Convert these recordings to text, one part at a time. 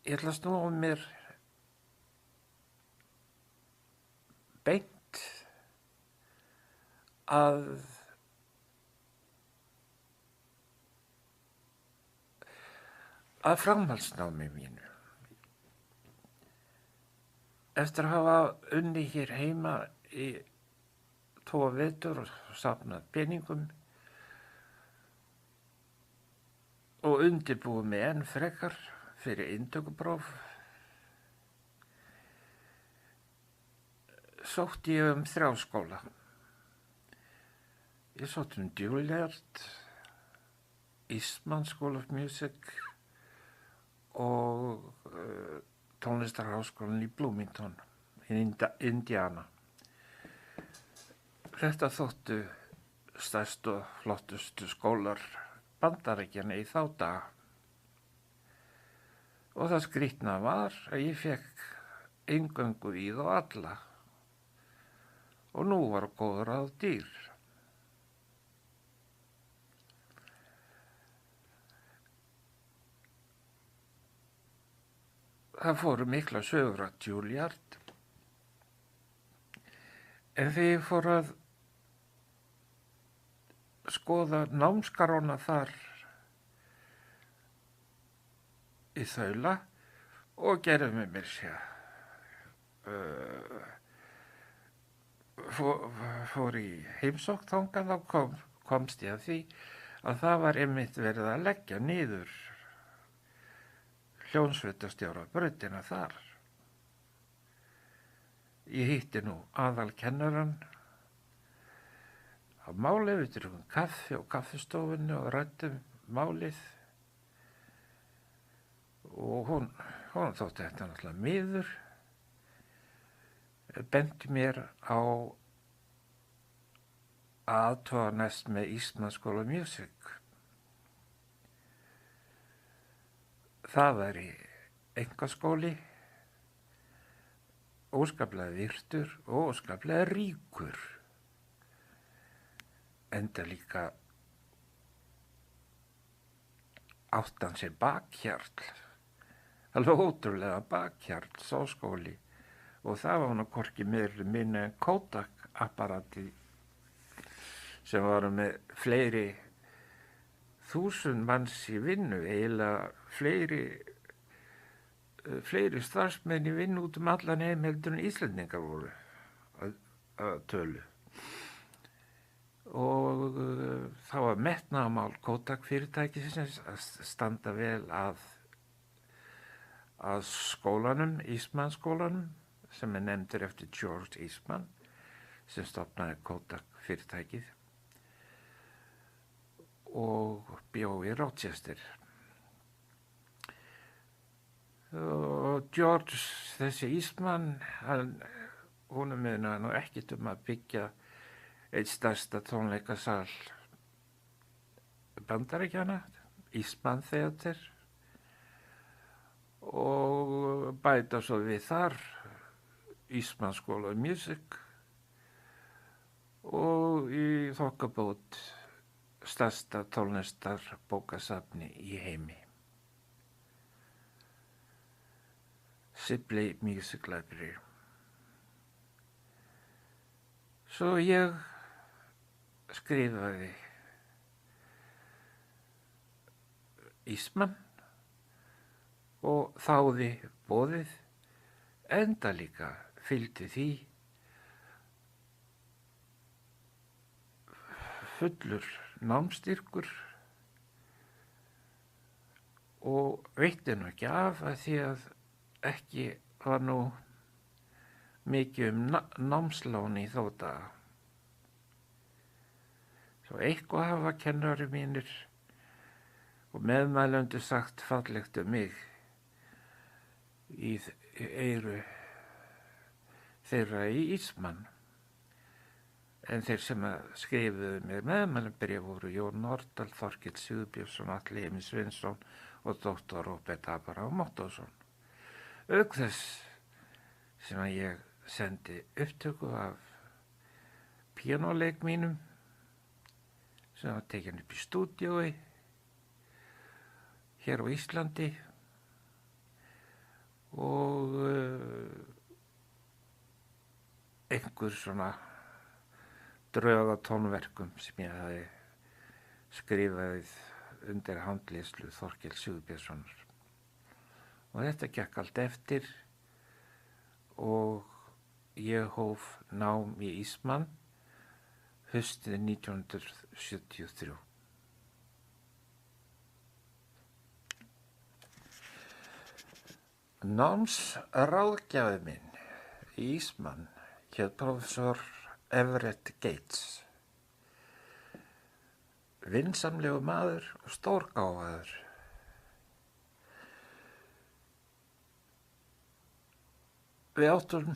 Ég ætla að snúa mér beint að framhaldsnámi mínu. Eftir að hafa unnið hér heima í 2 vetur og safnað peningum og undirbúið mig enn frekar fyrir inntökupróf, sótti ég 3 skóla. Ég sótti Juilliard, Eastman School of Music og tónlistarháskólann í Bloomington, í Indiana. Þetta þóttu stærstu og flottustu skólar Bandaríkjanna í þá daga. Og það skrýtna var að ég fekk inngöngu í þá alla. Og nú var góð ráð dýr. Það fóru mikla sögur að Juilliard. En þegar ég fór að skoða námskrárna þar í þaula og gerði með mér sér. Fór í heimsókn þangað, þá komst ég að því að það var einmitt verið að leggja niður hljómsveitarstjóra brautina þar. Ég hitti nú aðalkennarann á málið, við drukkum kaffi á kaffistofunni og ræddum málið og hún þótti þetta náttúrulega miður, benti mér á að athuga næst með Eastman School of Music. Það væri einkaskóli, óskaplega virtur og óskaplega ríkur, enda líka áttan sér bakhjarl, alveg ótrúlega bakhjarl, sá skóli, og það var nú hvorki meira minna en Kodak-apparati sem varu með fleiri 1000 manns í vinnu, eiginlega fleiri starfsmenn í vinnu út allan heim heldur en Íslendingar voru að tölu. Og það var metnaðarmál Kodak fyrirtækisins að standa vel að skólanum, Eastman skólanum, sem nefndur eftir George Eastman, sem stofnaði Kodak fyrirtækið og bjó í Rochester. Og George, þessi Eastman, honum munaði nú ekkert að byggja einn stærsta tónleikasal Bandaríkjanna, Eastman Theater, og bæta svo við þar Eastman School of Music og í þokkabót stærsta tónlistarbókasafni í heimi. Sibley Music Library. Svo ég skrifaði Eastman og þáði boðið, enda líka fylgdi því fullur námstyrkur og veitti nú ekki af að því að ekki var nú mikið námslán í þá daga. Svo eitthvað hafa kennari mínir og meðmælendur sagt fallegt mig í eyru þeirra í Eastman. En þeir sem skrifuðu mér meðmælabréf voru Jón Nordal, Þorkell Sigurbjörnsson, Atli Emil Sveinsson og Dr. Róbert Abraham Ottosson. Auk þess sem að ég sendi upptöku af píanóleik mínum sem var tekin upp í stúdíói hér á Íslandi og einhver svona drög á tónverkum sem ég hafi skrifað undir handleiðslu Þorkels Sigurbjörnssonar. Og þetta gekk allt eftir og ég hóf nám í Ísmann haustið 1973. Námsráðgjafi minn í Ísmann hét prófessor Everett Gates. Vinsamlegu maður og stórgáfaður. Við áttum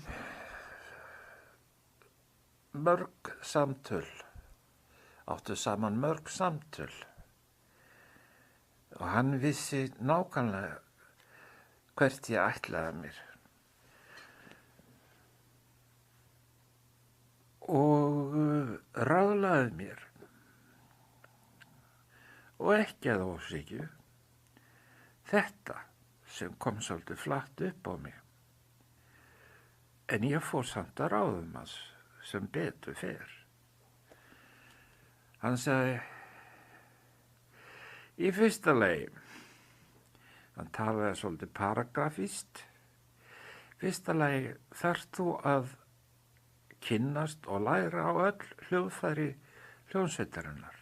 mörg samtöl, áttu saman mörg samtöl og hann vissi nákvæmlega hvert ég ætlaði mér. Og ráðlaði mér og ekki að ósvíkju þetta sem kom svolítið flatt upp á mig. En ég fór samt að ráðum hans sem betur fer. Hann sagði, í fyrsta lagi, hann talaði svolítið paragrafíst, fyrsta lagi þarft þú að kynnast og læra á öll hljóðfæri hljómsveitarinnar.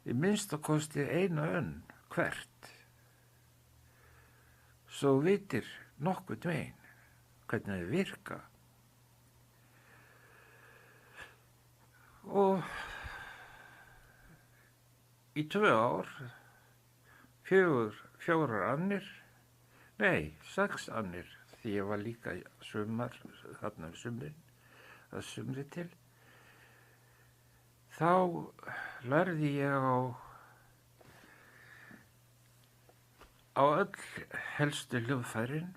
Í minnsta kosti eina önn hvert, svo vitir nokkurn veginn hvernig þau virka. Og í 2 ár, 4 annir, 6 annir, því ég var líka sumar, þarna að sumri til, þá lærði ég á öll helstu hljóðfærin,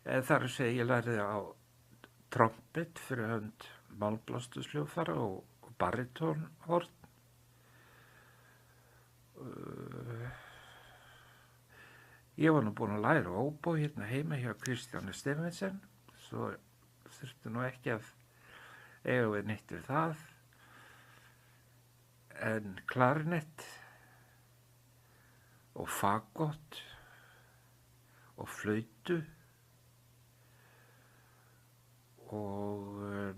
þar að segja ég lærði á trompet fyrir hönd málblásturshljóðfæra og baritónhorn. Ég var nú búin að læra óbó hérna heima hjá Kristjáni Stephensen, svo þurfti nú ekki að eiga við neitt við það. En klarinett og fagott og flautu og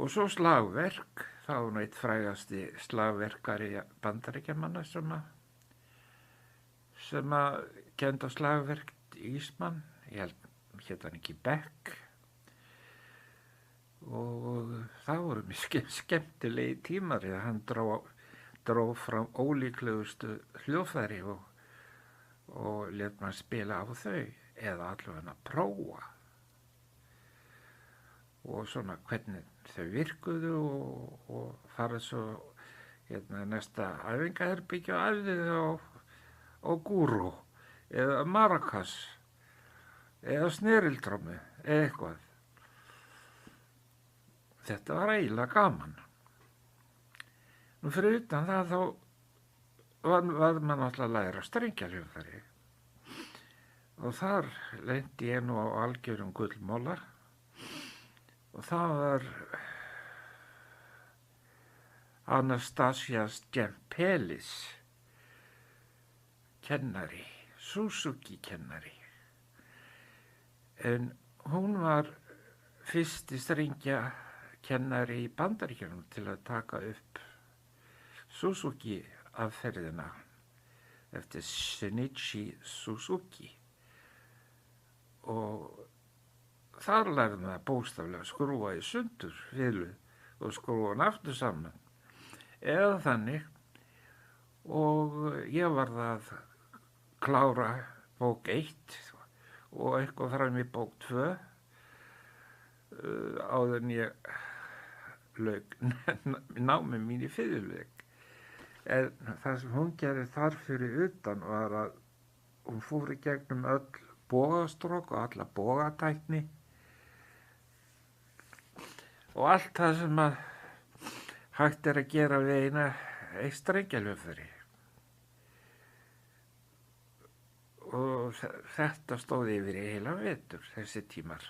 svo slagverk. Það var nú eitt frægasti slagverkari Bandaríkjamanna sem að kenndi á slagverk í Ísmann. Ég hét hann ekki Beck. Og það voru mjög skemmtilegi tímar þegar hann dró fram ólíklegustu hljóðfæri og lét mann spila á þau eða allavega að prófa og svona hvernig þau virkuðu og fara svo næsta æfingaherbyggja og æfði á gúrú eða maracas eða snerildrómi eða eitthvað. Þetta var eiginlega gaman. Nú fyrir utan það þá var maður alltaf að læra strengjahljóðfæri og þar lenti ég nú á algjörum gullmóla og það var Anastasia Stempelis kennari, Suzuki kennari. En hún var fyrsti strengjakennari í Bandaríkjunum til að taka upp Suzuki aðferðina eftir Shinichi Suzuki og þar lærði maður bókstaflega að skrúfa í sundur fiðlu og skrúfa hann aftur saman eða þannig og ég varð að klára bók 1 og eitthvað fram í bók 2 áður en ég lauk námi mín í fiðluleik. En það sem hún gerði þar fyrir utan var að hún fór í gegnum öll bogastrók og alla bogatækni og allt það sem að hægt að gera við eitt strengjahljóðfæri. og þetta stóð yfir í heila vetur, þessi tímar.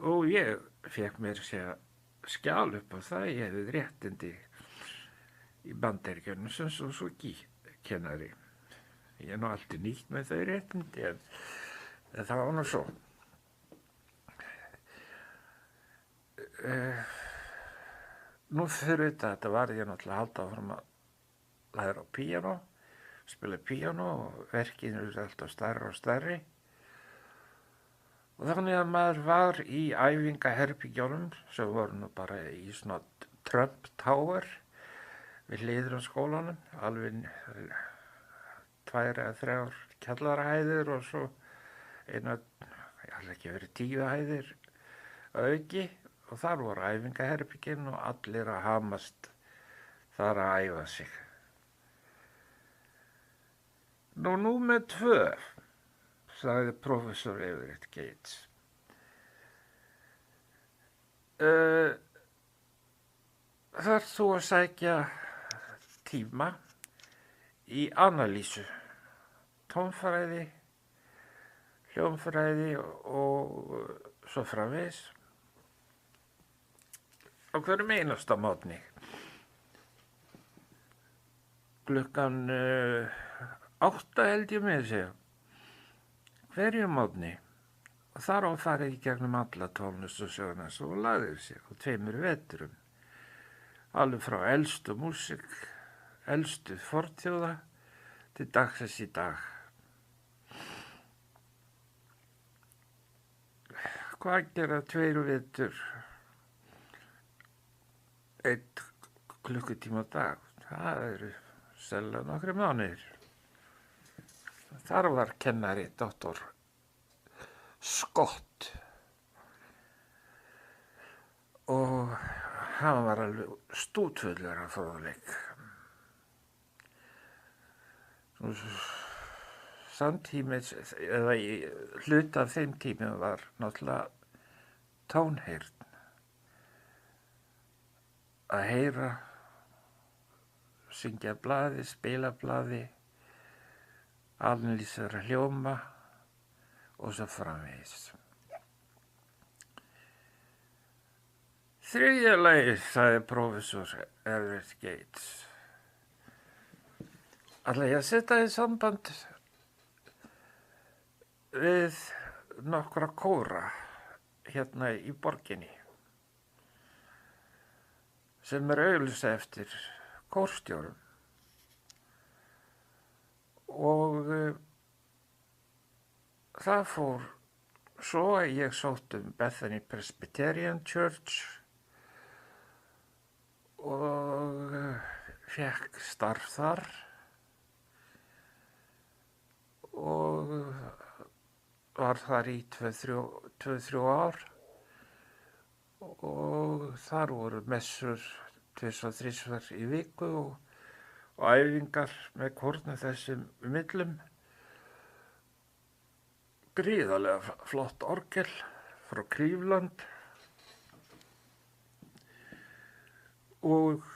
Og ég fekk mér segja skjál upp á það, ég hefði réttindi í Bandaríkjunum sem Suzuki-kennari. Ég nú alltaf nýtt með þau réttindi, en það var nú svo. Nú fyrir þetta var ég náttúrulega að halda áfram að læra á píanó, spila píanó og verkin eru alltaf stærri og stærri. Og þannig að maður var í æfingaherbyggjónum sem voru nú bara í svona Trump Tower við hliðir á skólanum, alveg 2 eða 3 kjallarahæðir og svo ég hafði ekki verið 10 hæðir auki og þar voru æfingaherbyggin og allir að hamast þar að æfa sig. Númer 2, sagði professor Everett Gates. Þarf þú að sækja tíma í analýsu, tónfræði, hljómfræði og svo framvegis á hverjum einasta morgni. Klukkan 8 held ég með segja. Hverjum morgni. Og þar á farið í gegnum alla tónlistarsöguna svo lagðir sig á 2 veturum. Alveg frá elstu músík, elstu fornþjóða til dagsins í dag. Hvað gera 2 vetur 1 klukkutíma á dag? Það eru sennilega nokkrir mánuðir. Þar var kennari doktor Scott og hann var alveg stútfullur af fróðleik. Samtímis, eða í hluta af þeim tímum var náttúrulega tónheyrn. Að heyra, syngja blaði, spila blaði, analýsera hljóma og svo framvegis. 3. lagi, sagði professor Everett Gates. Ætla ég að setja í samband við nokkra kóra hérna í borginni sem auglýsa eftir kórstjórum. Og það fór svo að ég sótt Bethany Presbyterian Church og fékk starf þar og var þar í 2-3 ár og þar voru messur 2-3 í viku og æfingar með kórnum þessum millum. Gríðarlega flott orgel frá Cleveland og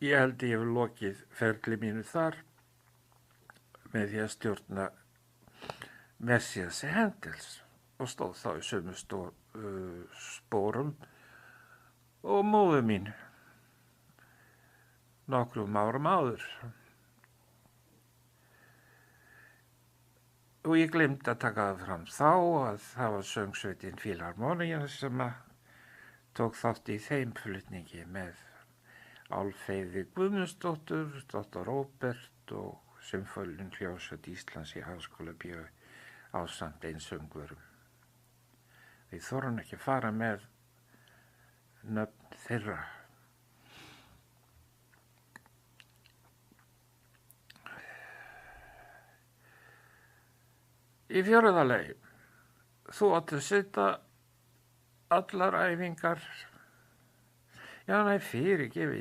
ég held ég hef lokið ferli mínu þar með því að stjórna Messiasi Handels og stóð þá í sömu spórum og móður mín nokkrum árum áður. Og ég glemdi að taka það fram þá að það var söngsveitin Filharmonia sem tók þátt í þeim flutningi með Álfheiði Guðmundsdóttur, Dr. Róbert og Sinfóníuhljómsveit Íslands í Háskólabíói ásamt einsöngvurum. Við þorum ekki að fara með nöfn þeirra. Í 4. lagi, þú átti að setja allar æfingar. Já, nei, fyrirgefi,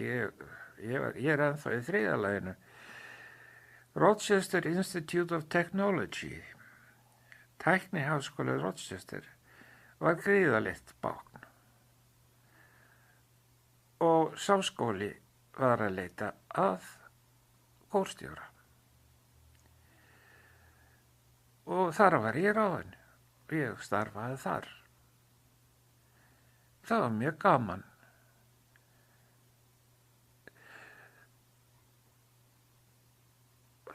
ég er ennþá í 3. laginu. Rochester Institute of Technology, Tækniháskóli Rochester, var gríðarlegt bákn. Og sá skóli var að leita að kórstjóra. og þar var ég ráðinn. Ég starfaði þar. Það var mjög gaman.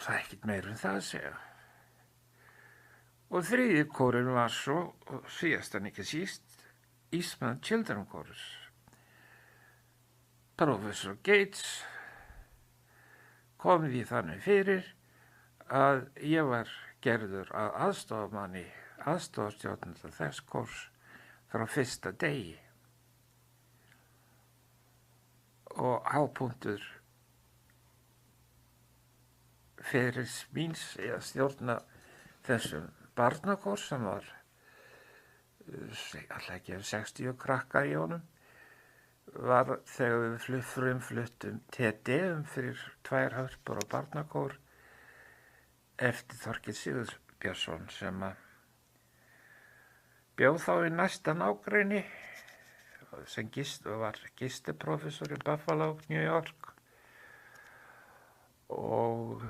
Það er ekkert meira en það að segja. Og þriðji kórinn var svo, og síðast en ekki síst, Eastman Children Chorus. Professor Gates kom því þannig fyrir að ég var gerður að aðstofamanni, aðstofastjórnanda þess kórs frá fyrsta degi. Og hápunktur fyrir míns að stjórna þessum barnakór sem var alltaf ekki 60 krakkar í honum, var þegar við frumfluttum TD fyrir 2 hörpur á barnakór eftir Þorkell Sigurbjörnsson sem að bjó þá í næsta nágrenni sem var gistiprofessor í Buffalo, New York, og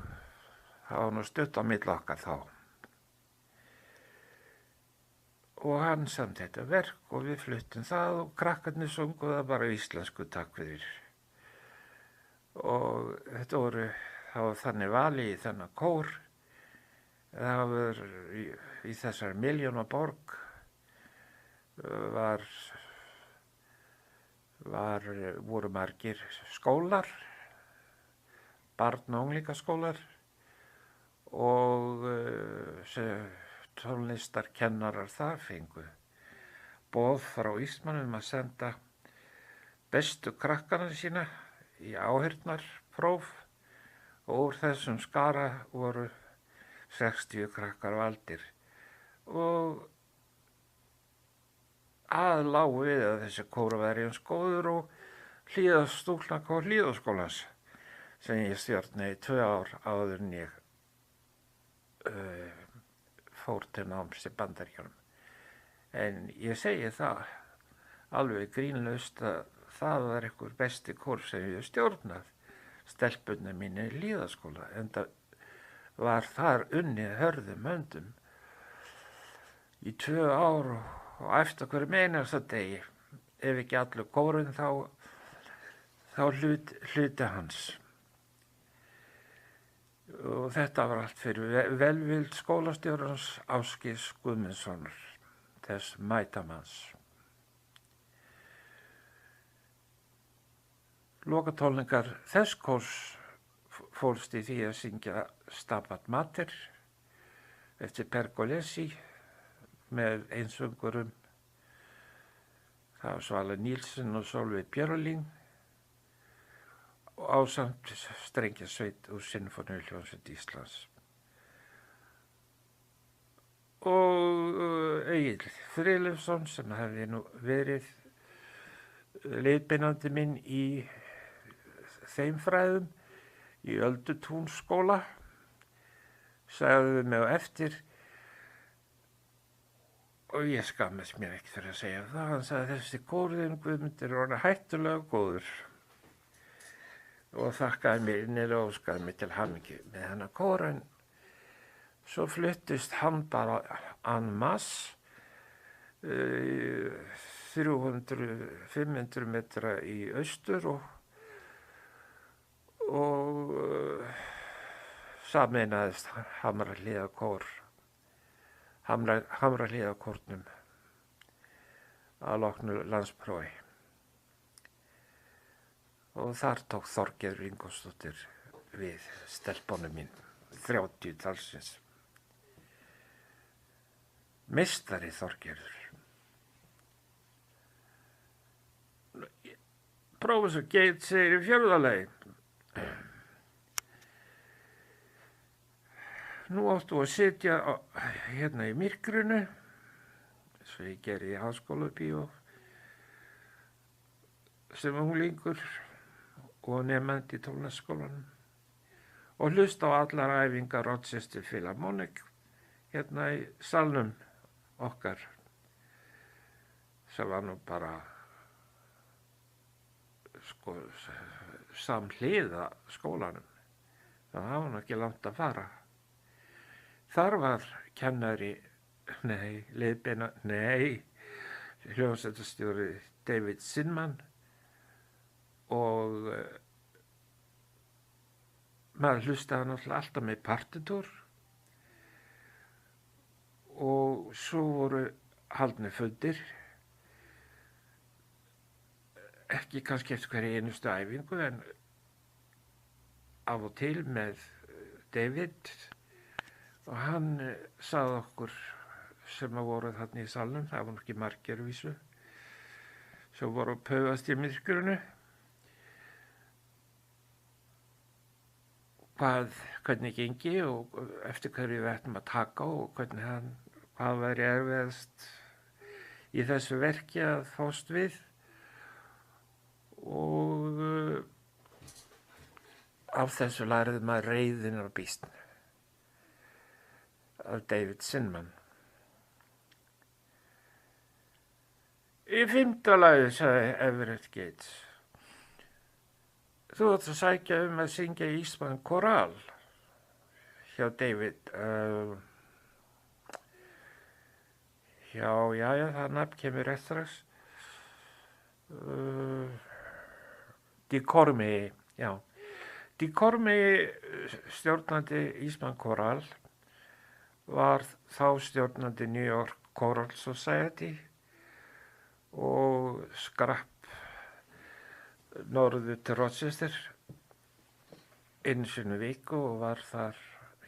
það var nú stutt á milli okkar þá. Og hann samt þetta verk og við fluttum það og krakkarnir sungu það bara íslensku, takk fyrir. Og það var þannig vali í þennan kór. Það var í þessari milljónaborg voru margir skólar, barn- og unglingaskólar og tónlistarkennarar þar fengu boð frá Eastman að senda bestu krakkana sína í áheyrnarpróf og úr þessum skara voru 60 krakkar valdir og lágu við að þessi kór væri eins góður og stúlnakór Hlíðaskólans sem ég stjórnaði í 2 ár áður en ég fór til náms í Bandaríkjunum. En ég segi það alveg grínlaust að það var einhver besti kór sem ég stjórnað, stelpunni mínu í Hlíðaskóla, en það var þar unnið hörðum höndum í 2 ár og eftir hverju einasta degi, ef ekki allur kórinn þá hluti hans. Og þetta var allt fyrir velvild skólastjórans Ásgeirs Guðmundssonar, þess mætamanns. Lokatólningar þess kórs fólst í því að syngja Stabat Mater eftir Pergolesi með einsöngurum. Það var Svala Níelsen og Sólveig Björlín og ásamt strengjasveit úr Sinfóníuhljómsveit Íslands. Og Egill Friðleifsson sem hefði nú verið leiðbeinandi minn í þeim fræðum í Öldutúnsskóla sagði mig á eftir, og ég skammast mér ekki fyrir að segja það, hann sagði þessi kórinn Guðmundur er orðinn hættulega góður og þakkaði mér innilega og óskaði mér til hamingju með hennar kór. En svo fluttist hann bara en masse 300-500 metra í austur og sameinaðist Hamrahlíðakórnum að loknu landsprófi. Og þar tók Þorgerður Ingólfsdóttir við stelpunum mín, 30 talsins. Meistari Þorgerður. Professor Gates segir í 4. lagi: nú áttu að sitja hérna í myrkrinu, svo ég gerði í háskólabíó sem unglingur og nemandi í tónlistarskólanum og hlusta á allar æfingar Rochester Philharmonic hérna í salnum okkar sem var nú bara samhliða skólanum, þannig að það var nú ekki langt að fara. Þar var kennari, hljómsveitarstjóri David Zinman og maður hlustaði náttúrulega alltaf með partitúr og svo voru haldnir fundir, ekki kannski eftir hverju einustu æfingu en af og til með David og hann sagði okkur sem að voru þarna í salnum, það var ekki margir vísu, sem voru að paufast í myrkrinu, hvernig gengi og eftir hverju við ættum að taka og hvað væri erfiðast í þessu verki að fást við og af þessu lærði maður reiðin af býsn af David Zinman. Í 5. lagi sagði Everett Gates: þú ætti að sækja að syngja Eastman Choral hjá David. Já, það nafn kemur rétt strax. DeCormey, já. DeCormey, stjórnandi Eastman Choral, var þá stjórnandi New York Choral Society og skrapp norður til Rochester einu sinni í viku og var þar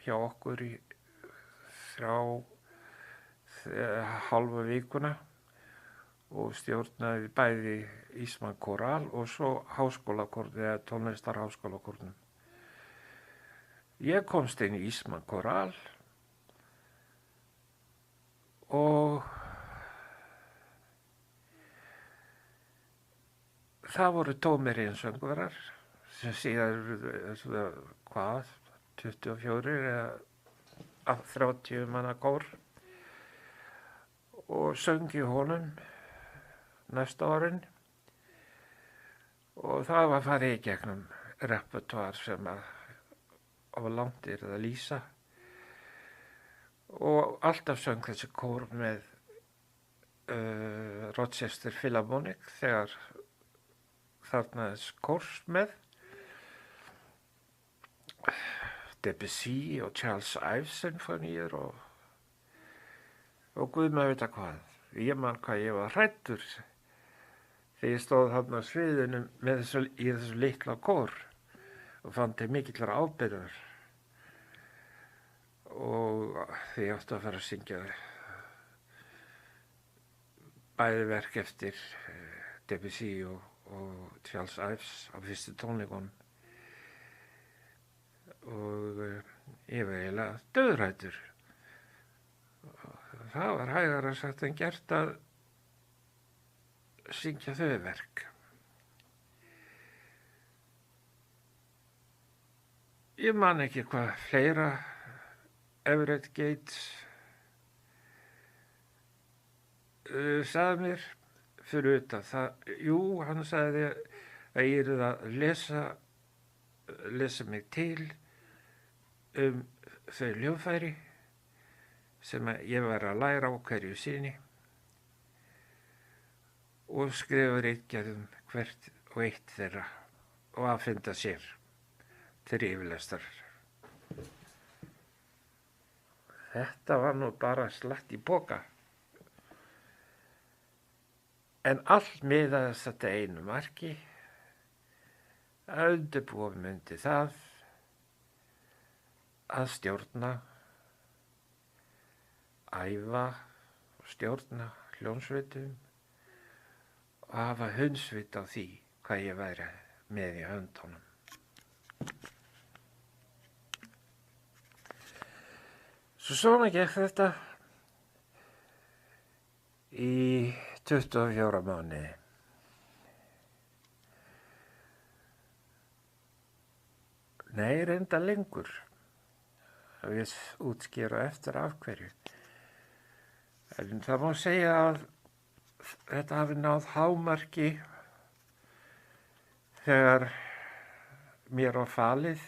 hjá okkur í hálfa vikuna og stjórnaði bæði Eastman Choral og svo háskólakórnum eða tónlistarháskólakórnum. Ég komst inn í Eastman Choral og það voru tómirinn söngvarar sem síðan 24 eða 30 manna kór og söng í honum næsta árin og það var farið í gegnum repertoár sem að var langt að lýsa og alltaf söng þessi kór með Rochester Philharmonic þegar þarna kórs með Debussy og Charles Ives sinfoníur og guð maður vita hvað. Ég man hvað ég var hræddur þegar ég stóð þarna á sviðinu í þessu litla kór og fann til mikillar ábyrgðar og því ég átti að fara að syngja bæði verk eftir Debussy og Charles Ives á fyrstu tónleikunum og ég var eiginlega dauðhræddur. Það var hægara sagt en gert að syngja þau verk. Ég man ekki hvað fleira Everett Gates sagði mér fyrir utan það. Jú, hann sagði að ég yrði að lesa mig til þau hljóðfæri sem ég var að læra á hverju sinni og skrifa ritgerð hvert og eitt þeirra og afhenda sér til yfirlestrar. Þetta var nú bara slatt í poka. En allt miðaðist þetta einu marki að undirbúa myndi það að stjórna, æfa og stjórna hljómsveitum og hafa hundsvit á því hvað ég væri með í höndunum. Svo svona gekk þetta í 24 mánuði. Nei, reynda lengur. Það við útskýra eftir af hverju. En það má segja að þetta hafi náð hámarki þegar mér var falið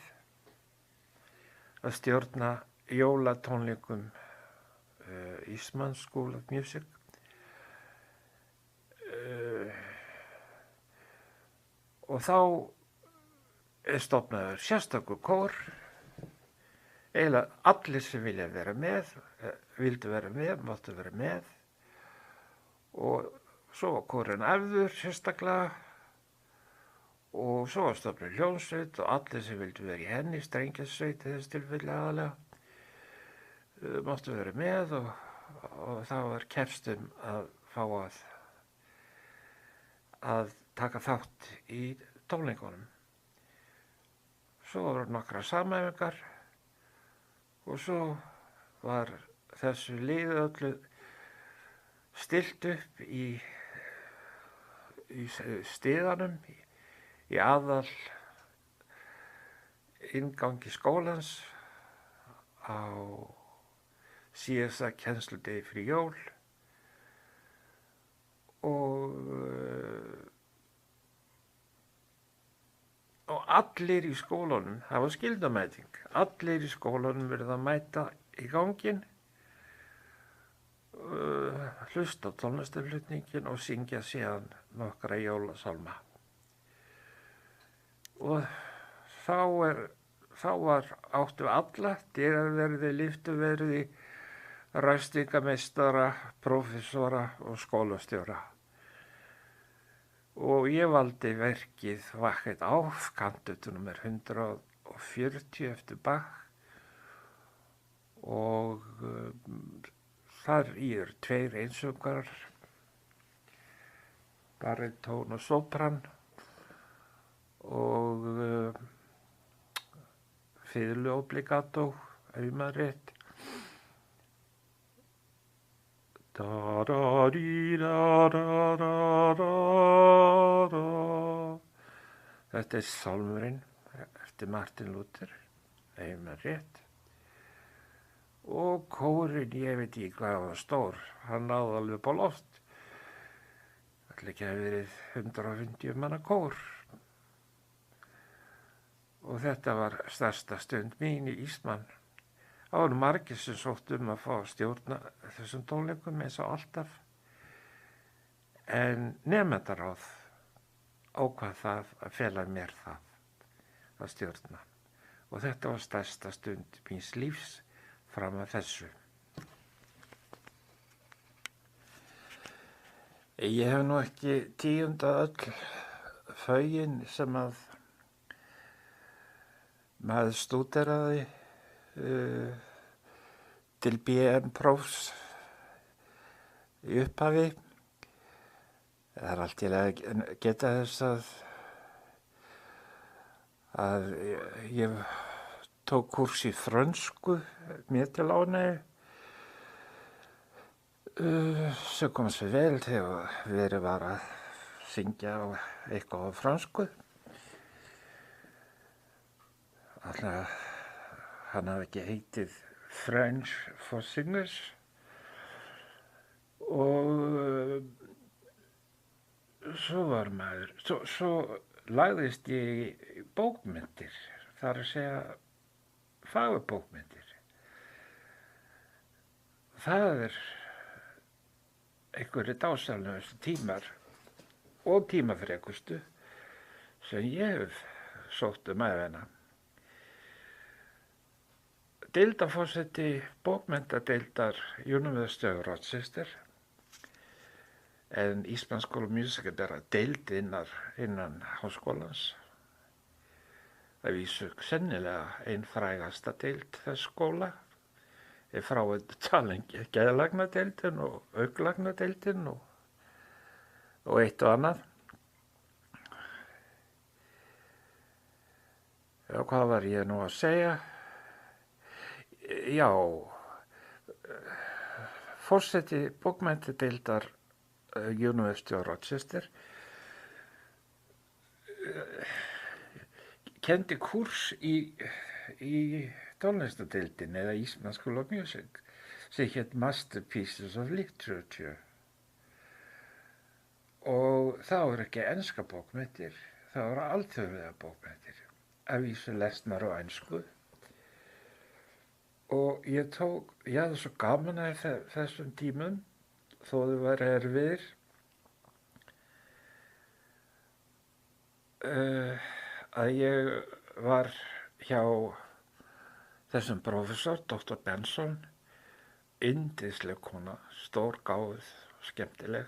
að stjórna jólatónleikum Eastman School of Music. Og þá stofnaður sérstakur kór, eiginlega allir sem vilja vera með, vildu vera með, máttu vera með, og svo var kórinn æfður sérstaklega, og svo var stofnuð hljómsveit og allir sem vildu vera í henni, strengjasveit í þess tilfelli aðalega, máttu vera með og það var keppt að fá að taka þátt í tónleikunum. Svo voru nokkrar samæfingar og svo var þessu liði öllu stillt upp í stiganum, í aðal inngangi skólans á síðasta kennsludegi fyrir jól og allir í skólanum, það var skyldumæting, allir í skólanum verið að mæta í ganginn, hlusta á tónlistarflutningin og syngja síðan nokkra jólasálma. Og þá áttu alla, dyraverði, lyftuverði, ræstingameistara, prófessora og skólastjóra. Og ég valdi verkið Wacht auf, kantötu númer 140 eftir Bach og þar í tveir einsöngarar, baritón og sopran og fiðlu obligato, ef ég maður rétt. Þetta sálmurinn eftir Martin Luther, ef ég maður rétt. Og kórinn, ég veit ekki hvað það var stór, hann náði alveg upp á loft. Ætli ekki að verið 150 manna kór. Og þetta var stærsta stund mín í Eastman. Það voru margir sem sóttu að fá að stjórna þessum tónleikum eins og alltaf. En nemendaráð ákvað það að fela mér það að stjórna. Og þetta var stærsta stund míns lífs fram að þessu. Ég hef nú ekki tíundað öll fögin sem að maður stúderaði til BM-prófs í upphafi. Það er allt til að geta þess að ég tók kúrs í frönsku mér til ánægju sem kom sér vel þegar verið var að syngja eitthvað á frönsku. Alltaf hann hafði ekki heitið French for Singers og svo lagðist ég í bókmyndir, þar að segja fagurbókmyndir. Það einhverju dásamlegustu tímar og tímafrekustu sem ég hef sótt ævina. Deildarforseti bókmyndadeildar University of Rochester, en Eastman School of Music er bara deild innan háskólans. Það vísu sennilega ein frægasta deild þess skóla, frá geðlagnadeildin og auglagnadeildin og eitt og annað. Já, hvað var ég nú að segja? Já, forseti bókmenntadeildar University of Rochester kendi kúrs í tónlistadeildinni eða Eastman School of Music sem hét Masterpieces of Literature. Og það voru ekki enska bókmenntir, það voru alþjóðlega bókmenntir, að vísu lesnar á ensku. Og ég hafði svo gaman að þessum tímum, þó þau væri erfiðir, að ég var hjá þessum prófessor, Dr. Benson, yndisleg kona, stórgáfuð, skemmtileg,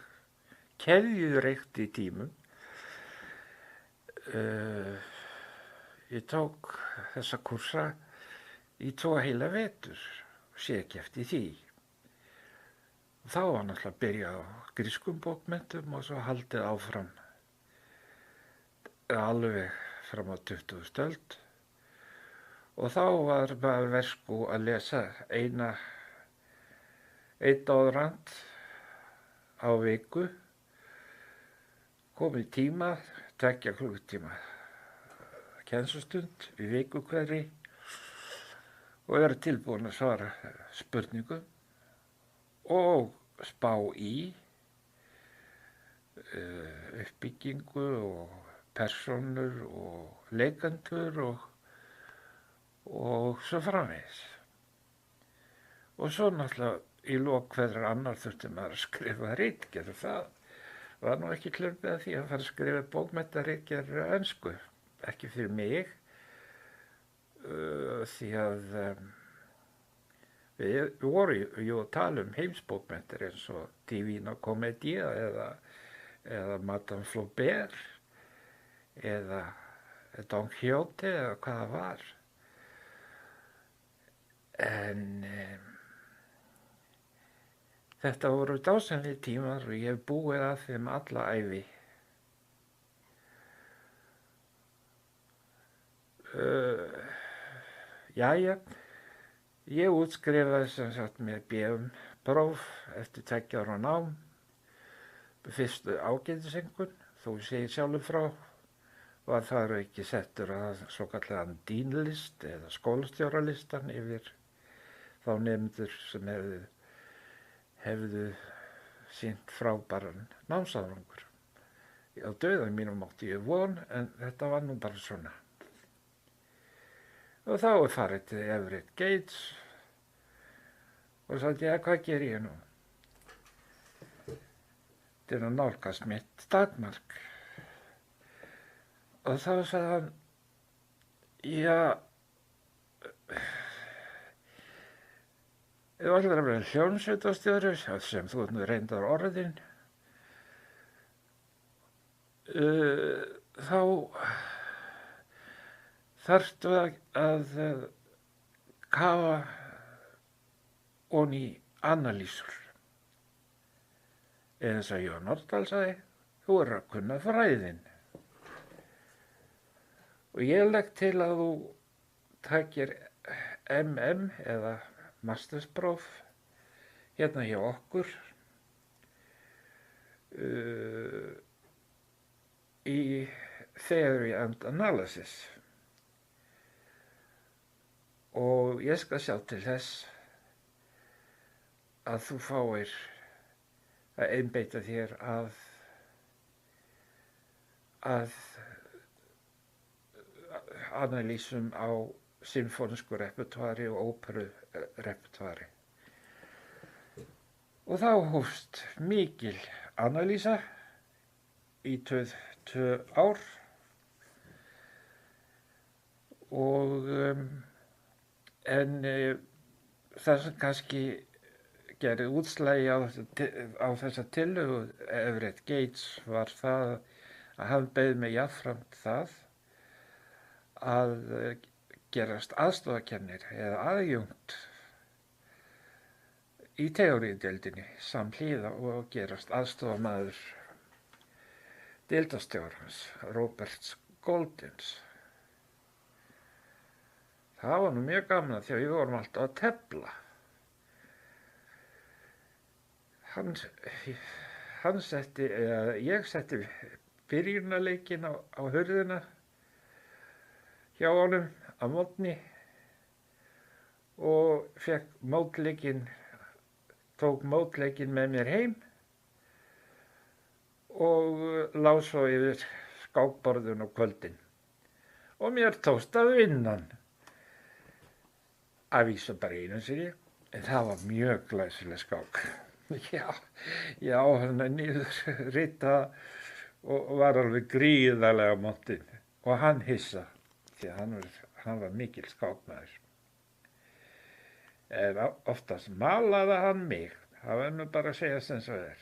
keðjureikt í tímum. Ég tók þessa kursa í 2 heila vetur og sé ekki eftir því. Og þá var náttúrulega að byrja á grískum bókmenntum og svo haldið áfram alveg fram á 20. öld. Og þá var bara verku að lesa einn áðurand á viku, komið tíma, 2 klukkutíma kennslustund í viku hverri og vera tilbúin að svara spurningum og spá í uppbyggingu og persónur og leikendur og svo framvegis. Og svo náttúrulega í lok hverjar annar þurfti maður að skrifa ritgerð. Það var nú ekki klumpið að því að fara að skrifa bókmenntaritgerð á ensku. Ekki fyrir mig, því að við vorum jú að tala heimsbókmenntir eins og Divina Commedia eða Madame Flaubert eða Don Quixote eða hvað það var. En þetta voru dásamlegir tímar og ég hef búið að þeim alla ævi. Jæja, ég útskrifaði sem sagt með BM próf eftir 2 ára nám, fyrstu ágætiseinkunn, þó ég segi sjálfur frá, var þar ekki settur að svokallaðan dínlist eða skólastjóralistan yfir þá nemendur sem hefðu sýnt frábæran námsárangur. Á dauðanum mínum átti ég von, en þetta var nú bara svona. Og þá farið til Everett Gates og sagði ég, hvað ger ég nú? Þetta að nálgast mitt stakmark. Og þá sagði hann, já, ef þú ætlar að vera hljómsveitarstjóri, sem þú ert nú reyndar orðin, þá þarftu að kafa ofan í analýsur. Eins og Jón Nordahl sagði, þú að kunna fræðin. Og ég legg til að þú takir MM eða masterspróf hérna hjá okkur í Theory and Analysis. Og ég skal sjá til þess að þú fáir að einbeita þér að analýsum á symfónísku repertoari og óperurepertoari. Og þá hófst mikil analýsa í 2 ár og en það sem kannski gerði útslagi á þessa tillögu Everett Gates var það að hann beið mig jafnframt það að gerast aðstofakennir eða aðjunkt í teóríudeildinni samhliða og gerast aðstofamaður deildarstjórans Roberts Goldins. Það var nú mjög gaman því að við vorum alltaf að tefla. Ég setti byrjunarleikinn á hurðina hjá honum á morgni og tók mótleikinn með mér heim og lá svo yfir skákborðun á kvöldin. Og mér tókst að vinna hann. að vísa bara einu sinni, en það var mjög glæsileg skák. Já, hann er niður rita og var alveg gríðarlega montinn og hann hissa, því að hann var mikil skákmaður. En oftast malaði hann mig, það var nú bara að segja sem svo er.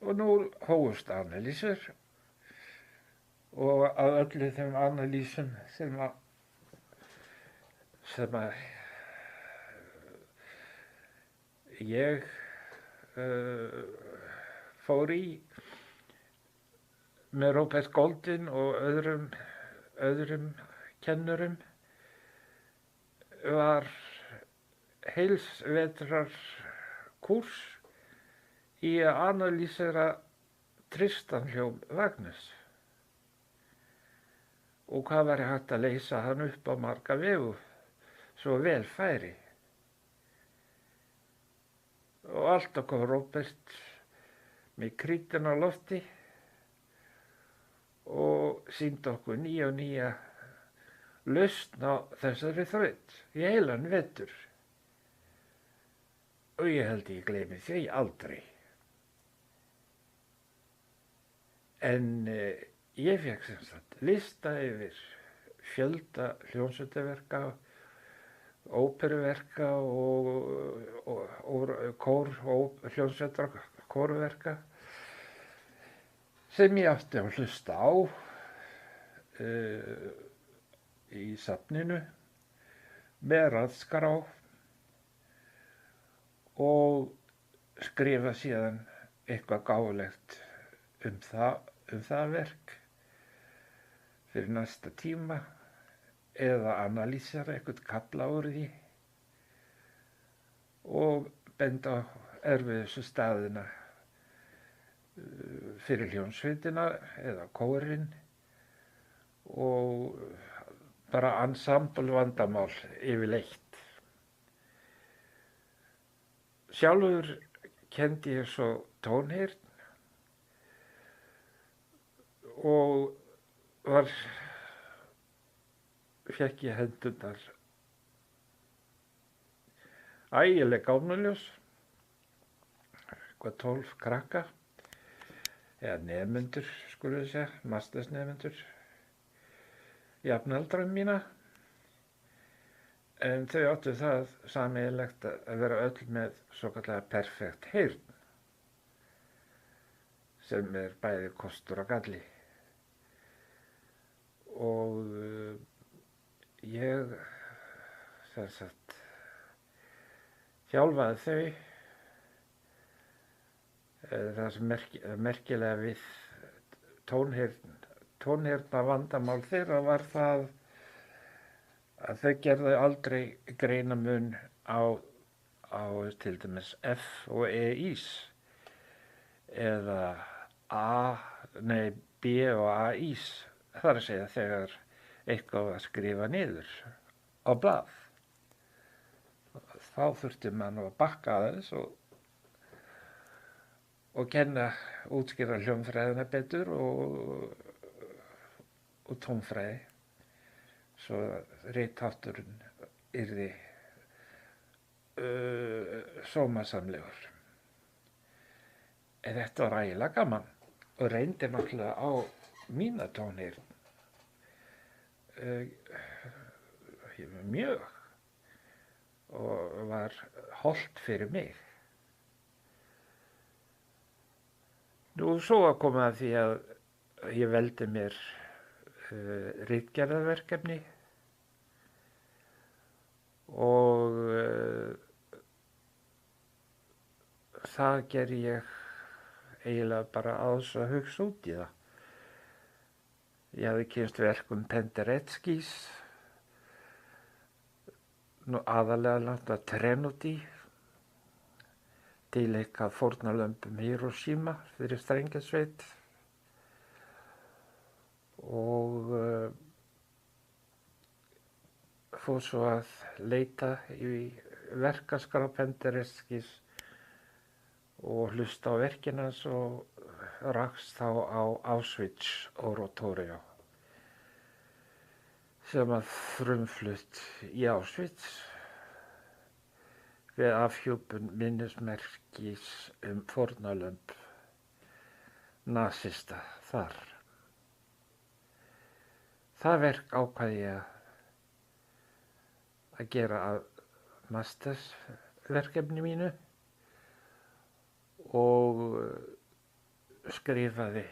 Og nú hófust analýsur og að öllu þeim analýsum sem að ég fór í með Robert Goldin og öðrum kennurum var heilsvetrar kúrs í að analýsera Tristan hljóm Wagners og hvað væri hægt að leysa hann upp á marga vegu svo vel færi. Og alltaf kom Robert með krítin á lofti og sýndi okkur nýja lausn á þessari þraut í heilan vetur. Og ég held ég gleymi því aldrei. En ég fékk sem sagt lista yfir fjölda hljómsveitaverka, óperuverka og hljómsveitar kórverka sem ég átti að hlusta á í safninu með raðskrá og skrifa síðan eitthvað gáfulegt það verk fyrir næsta tíma eða analýsera eitthvað kafla úr því og benda á erfiðustu staðina fyrir hljómsveitina eða kórinn og bara ensemble vandamál yfirleitt. Sjálfur kenndi ég svo tónheyrn og fékk ég hendurnar ægileg gáfnuljós, eitthvað 12 krakka, eða nemendur, skulum við segja, mastersnemendur, jafnaldra mína, en þau áttu það sameiginlegt að vera öll með svokallaða perfekt heyrn, sem er bæði kostur og galli. Og ég þjálfaði þau. Það sem merkilega við tónheyrna vandamál þeirra var það að þau gerðu aldrei greinamun á til dæmis F og E-ís eða B og A-ís. Það er að segja þegar eitthvað að skrifa niður á blað. Þá þurfti mann að bakka aðeins og kenna útskýra hljómfræðina betur og tónfræði svo rithátturinn yrði sómasamlegur. En þetta var ægilega gaman og reyndi náttúrulega á mína tónheyrn mjög og var hollt fyrir mig. Nú svo að koma að því að ég veldi mér ritgerðarverkefni og það gerði ég eiginlega bara á þess að hugsa út í það. Ég hafði kynst verkum Pendereckis, aðalega langt að Trenoti, tilheikkað fórnarlömbum Hiroshima fyrir strengjasveit og fór svo að leita í verkaskrá Pendereckis og hlusta á verkin hans og rakst þá á Auschwitz Oratorio sem að frumflutt í Auschwitz við afhjúpun minnismerkis fórnarlömb nasista þar. Það verk ákvað ég að gera að mastersverkefni mínu og skrifaði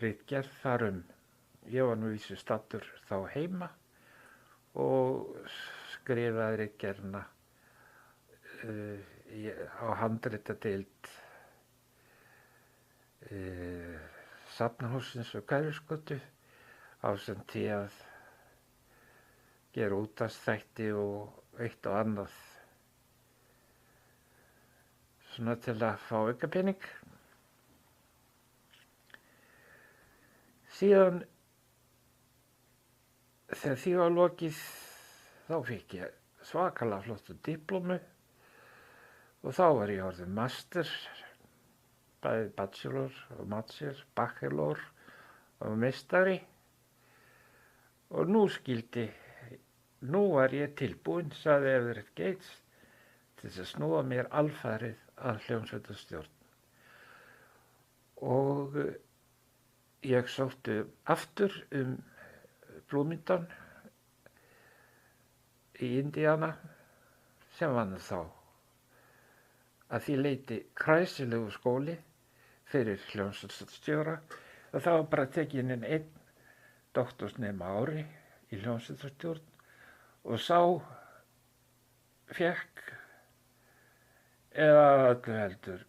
ritgerð þar Ég var nú vísu staddur þá heima og skrifaði ritgerðina á handritadeild Safnahússins og Hverfisgötu ásamt því að gera útvarpsþætti og eitt og annað svona til að fá aukapening. Síðan þegar því var lokið þá fikk ég svakalega flottu diplómu og þá var ég orðinn master, bæði bachelor og master, bachelor og meistari og nú var ég tilbúinn, sagði Everett Gates, til þess að snúa mér alfarið að hljómsveitarstjórn. Og ég sótti aftur Bloomington í Indiana sem var þá að því leyti kræsilegu skóli fyrir hljómsveitarstjóra og það var bara tekin inn einn doktorsnema ári í hljómsveitarstjórn og sá fékk eða öllu heldur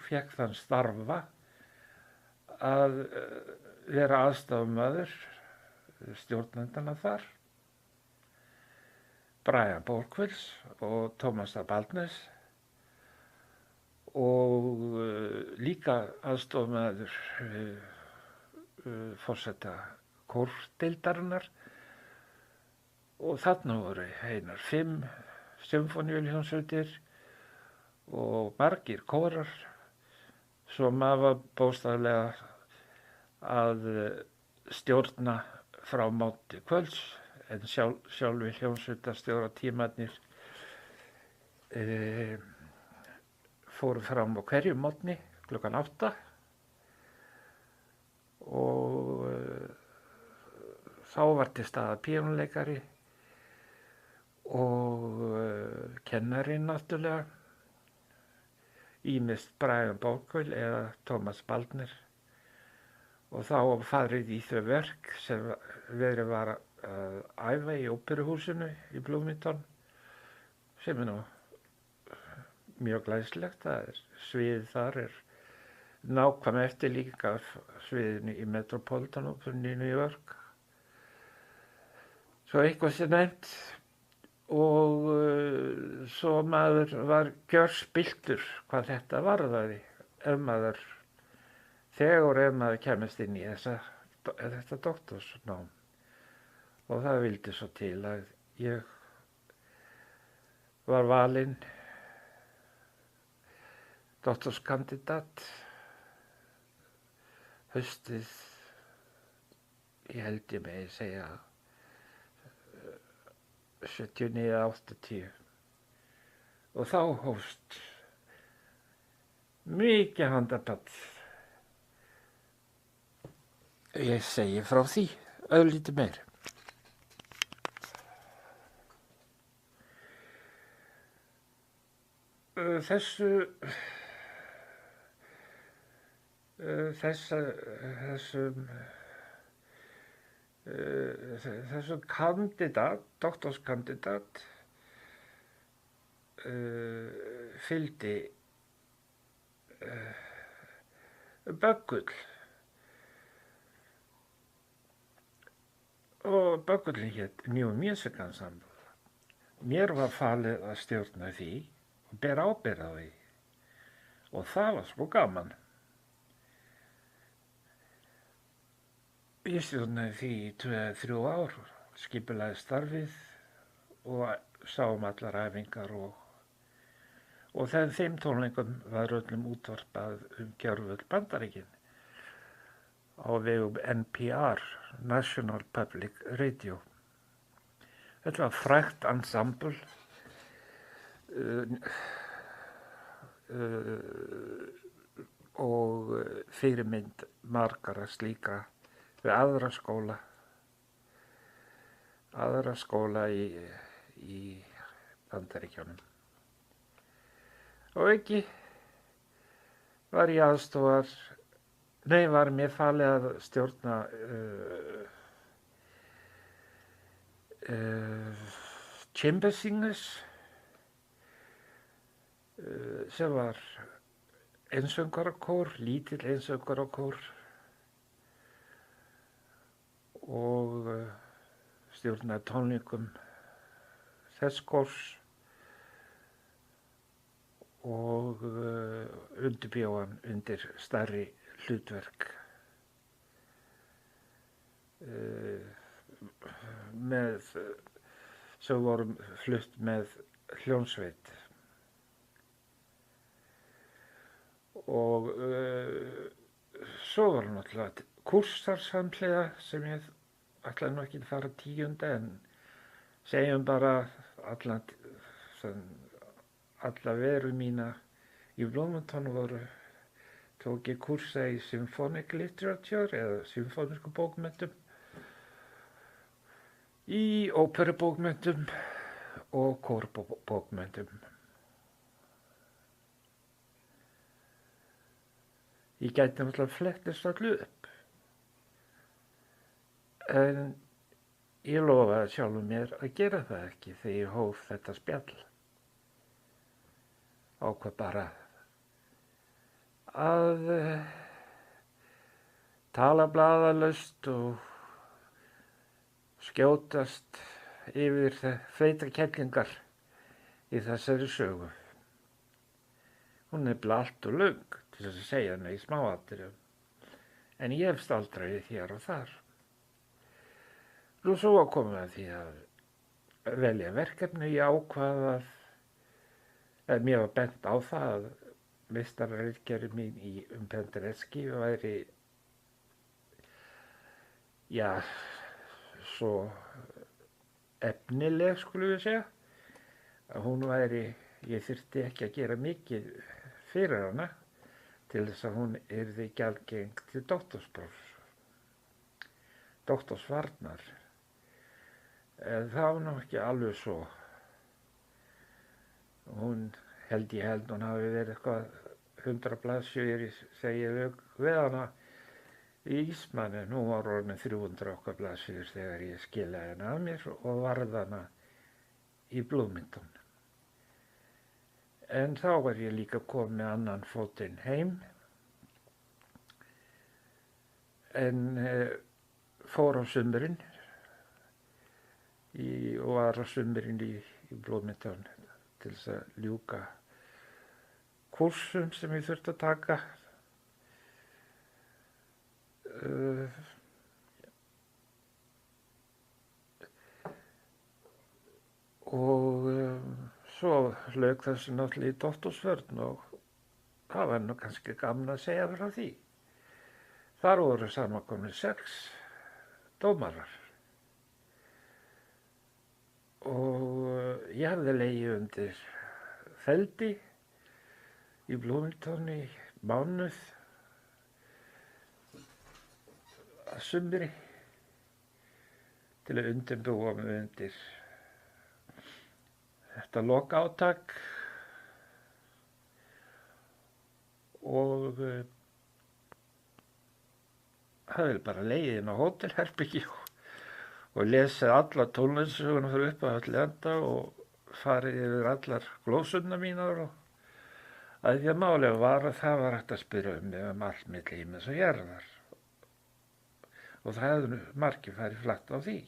fékk þann starfa að vera aðstofamaður stjórnendana þar, Brian Borkvills og Thomas Balnes og líka aðstofamaður forseta kórdeildarinnar og þarna voru einar 5 symfóníuhljómsveitir og margir kórar svo maður var bókstaflega að stjórna frá móti kvölds en sjálfi hljómsveitarstjóra tímarnir fóru fram á hverju morgni klukkan 8 og þá var til staðar píanóleikari og kennari náttúrulega, ýmist Brian Borkvill eða Thomas Balner og þá farið í þau verk sem verið var að æfa í óperuhúsinu í Bloomington sem nú mjög glæsilegt. Sviðið þar nákvæm eftirlíking af sviðinu í Metropolitan Opera í New York. Svo eitthvað sé nefnt og svo maður var gjörspilltur hvað þetta varðaði þegar maður kemist inn í þetta doktorsnám og það vildi svo til að ég var valinn doktorskandidat haustið, ég held ég megi segja 79 eða 80 og þá hófst mikið handapall. Ég segi frá því örlítið meir. Þessum doktorskandidat fylgdi böggull og böggullin hét New Music Ensemble. Mér var falið að stjórna því og bera ábyrgð á því og það var svo gaman. Ég stjórnaði því í 2-3 ár, skipulagði starfið og sáum allar æfingar og þeim tónleikum var öllum útvarpað gjörfull Bandaríkin. á vegum NPR, National Public Radio. Þetta var frægt ensemble og fyrirmynd margara slíkra við aðra skóla í Bandaríkjunum. Og ekki var var mér falið að stjórna Chamber Singers, sem var einsöngvarakór, lítill einsöngvarakór, og stjórnaði tónleikum þess kórs og undirbjó hann undir stærri hlutverk sem vorum flutt með hljónsveit. Og svo var náttúrulega kúrsar samhliða sem ég ætlaði nú ekki að fara 10. en segjum bara alla veru mína í Bloomington tók ég kúrsa í symphonic literature eða symfónísku bókmenntum, í óperubókmenntum og kórbókmenntum. Ég gæti náttúrulega flettist allu upp, en ég lofaði sjálfum mér að gera það ekki þegar ég hóf þetta spjall. Ákvað bara að tala blaðalaust og skjótast yfir feitarkellingar í þessari sögu. Hún er allt og löng til þess að segja hana í smáatriðum, en ég hef staldraði hér og þar. Nú svo að koma að því að velja verkefni. Ég ákvað að mér var bent á það að meistararitgerð mín í Penderecki væri, svo efnileg, skulum við segja, að hún ég þyrfti ekki að gera mikið fyrir hana til þess að hún yrði gjaldgeng til doktorsvarnar. En það var nú ekki alveg svo. Hún held hún hafi verið eitthvað 100 blaðsíður þegar ég lauk við hana í Eastman, en hún var orðin 300 okkar blaðsíður þegar ég skilaði hana af mér og varð hana í Bloomington. En þá var ég líka komið með annan fótinn heim, en fór á sumrin og var á sumrin í Bloomington til þess að ljúka kúrsum sem ég þurfti að taka. Og svo lauk þessu náttúrulega í doktorsvörn og það var nú kannski gaman að segja frá því. Þar voru samankomnir 6 dómarar og ég hafði legið undir feldi í Bloomington í mánuð að sumri til að undirbúa mig undir þetta lokaátak og hafði bara legið inn á hótelherbyggi og lesið alla tónlistsöguna fyrir upp að allir enda og farið yfir allar glósurnar mínar og að því að málið var að það var hægt að spyrja mig allt milli himins og jarðar og það hefðu margir farið flatt á því.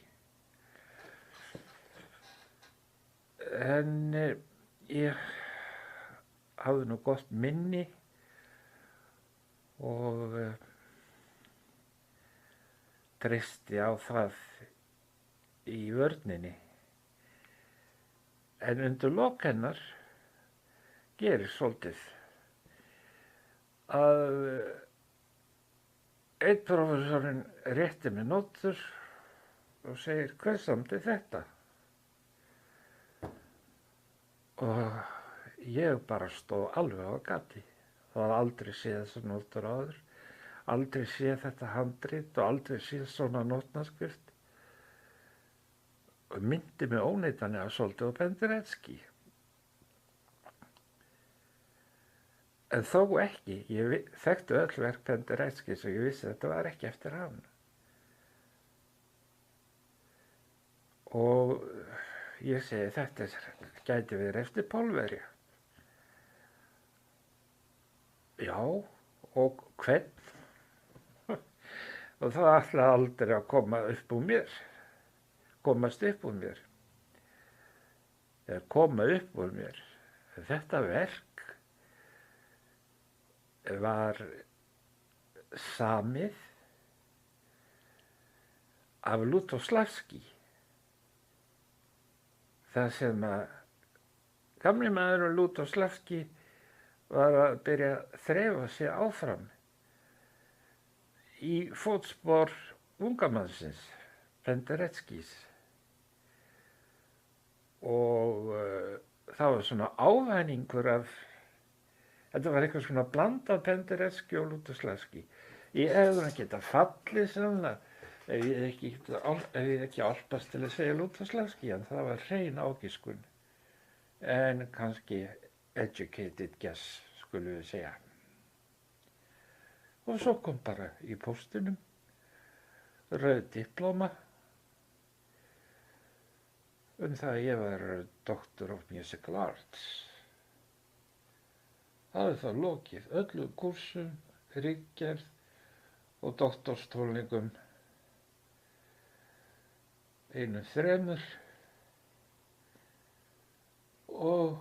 En ég hafði nú gott minni og treysti á það í vörninni. En undir lok hennar gerist svolítið að Einn prófessorinn rétti mér nótur og segir, hver samdi þetta? Og ég bara stóð alveg á gati. Það hafði aldrei séð þessar nótur áður, aldrei séð þetta handrit og aldrei séð svona nótnaskrift. Og myndi mig óneitanlega svolítið á Penderecki. En þó ekki, ég þekkti öll verk Penderecki svo ég vissi að þetta var ekki eftir hann. Og ég segi þetta gæti verið eftir Pólverja. Já, og hvern? Og það ætlaði aldrei að komast upp úr mér. Eða koma upp úr mér. Þetta verk var samið af Lutoslavski. Það sem að gamli maður og Lutoslavski var að byrja að þreifa sig áfram í fótspor ungamannsins, Pendereckis. Og það var svona ávæningur af, þetta var eitthvað svona bland af Penderecki og Lutoslavski. Ég hefði að geta fallið svona, ef ég ekki álpast til að segja Lutoslavski, en það var hrein ágiskun. En kannski educated guess, skulum við segja. Og svo kom bara í póstinum rauð diplóma það að ég var Doctor of Musical Arts. Það er þá lokið öllu kursum, ritgerð og doktorstólningum, einum þremur, og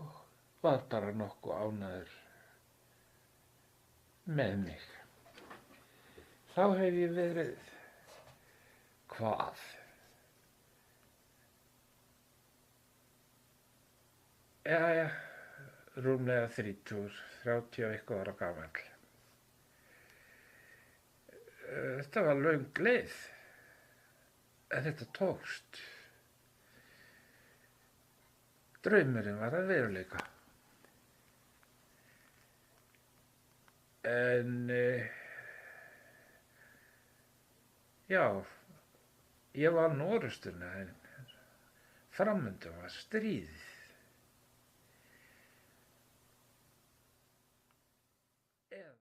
var bara nokkuð ánægður með mig. Þá hef ég verið hvað? Ja, rúmlega 30 eitthvað ára gamall. Þetta var löng leið, en þetta tókst. Draumurinn var að veruleika. En já, ég vann orrustuna, en framundan var stríðið.